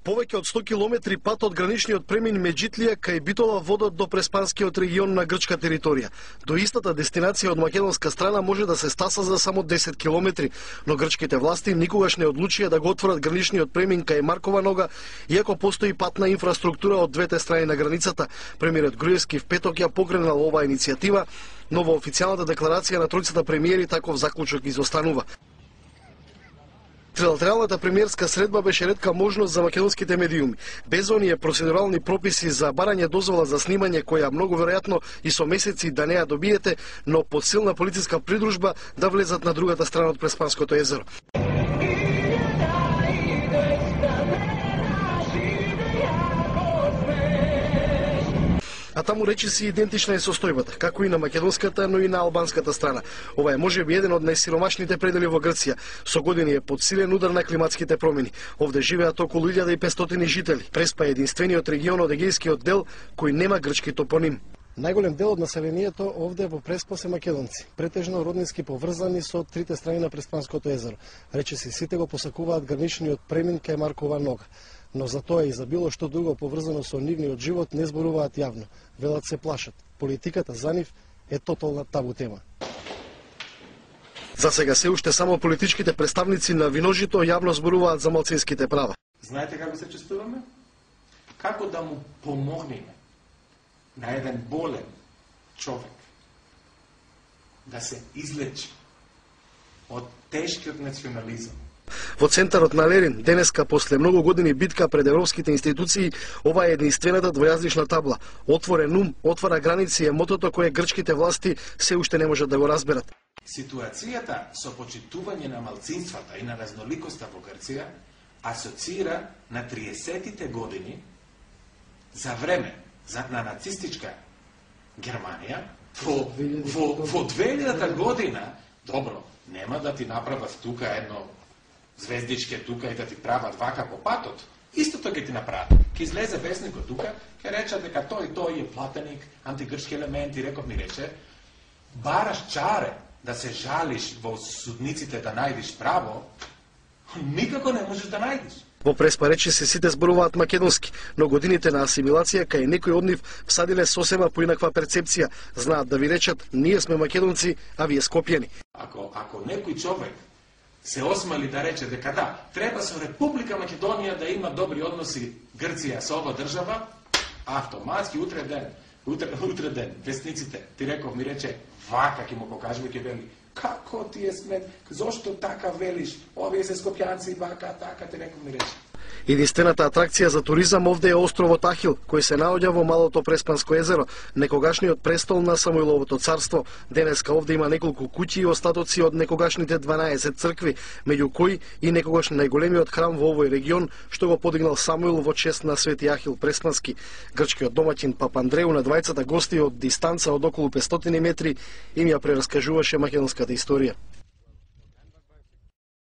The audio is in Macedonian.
Повеќе од 100 километри пат од граничниот премин Меджитлија кај Битола водат до Преспанскиот регион на грчка територија. До истата дестинација од македонска страна може да се стаса за само 10 километри, но грчките власти никогаш не одлучија да го отворат граничниот премин кај Маркова нога, иако постои патна инфраструктура од двете страни на границата. Премиерот Груевски в петок ја покренал оваа иницијатива, но во официјалната декларација на тројцата премиери таков заклучок изостанува. Трилатералната премиерска средба беше ретка можност за македонските медиуми. Без оние процедурални прописи за барање дозвола за снимање, која многу веројатно и со месеци да не ја добиете, но под силна полициска придружба да влезат на другата страна од Преспанското езеро. А таму речиси идентична е состојбата, како и на македонската, но и на албанската страна. Ова е можеби еден од најсиромашните предели во Грција. Со години е подсилен удар на климатските промени. Овде живеат околу 1500 жители. Преспа е единствениот регион од егејскиот дел кој нема грчки топоним. Најголем дел од населението овде во Преспа се македонци, претежно роднински поврзани со трите страни на Преспанското езеро. Речиси сите го посакуваат граничниот премин кај Маркова нога. Но за тоа и за било што друго поврзано со нивниот живот не зборуваат јавно. Велат се плашат. Политиката за нив е тотална табу тема. За сега се уште само политичките представници на виножито јавно зборуваат за малцинските права. Знаете како се чувствуваме? Како да му помогнеме на еден болен човек да се излечи од тешкиот национализам. Во центарот на Лерин, денеска, после многу години битка пред европските институции, ова е единствената двојазлична табла. Отворен ум, отвара граници е мотото кое грчките власти се уште не можат да го разберат. Ситуацијата со почитување на малцинствата и на разноликоста во Грција асоцира на 30-тите години за време на нацистичка Германија во 2000-та година. Добро, нема да ти направат тука едно звездичке тука и да ти прават вака по патот. Истото ќе ти направат. Ќе излезе вестникот тука, ќе рече дека тој е платеник, антигрчки елемент и реков ми рече, бараш чаре да се жалиш во судниците да најдиш право, никако не можеш да најдиш. Во Преспа речиси сите зборуваат македонски, но годините на асимилација кај некои од нив всадиле сосема поинаква перцепција. Знаат да ви речат, ние сме македонци, а вие скопјани. Ако некој човек се осмели да рече дека да, треба со Република Македонија да има добри односи Грција со ова држава, автоматски утре ден вестниците ти реков ми рече, вака ќе му покажува ќе вели, како ти е смет, зошто така велиш, овие се скопјанци, вака, така ти реков ми рече. Единствената атракција за туризам овде е островот Ахил, кој се наоѓа во малото Преспанско езеро, некогашниот престол на Самуиловото царство. Денеска овде има неколку куќи и остатоци од некогашните 12 цркви, меѓу кои и некогаш најголемиот храм во овој регион, што го подигнал Самуил во чест на Свети Ахил Преспански. Грчкиот домаќин Папа Андреу на двајцата гости од дистанца од околу 500 метри им ја прераскажуваше македонската историја.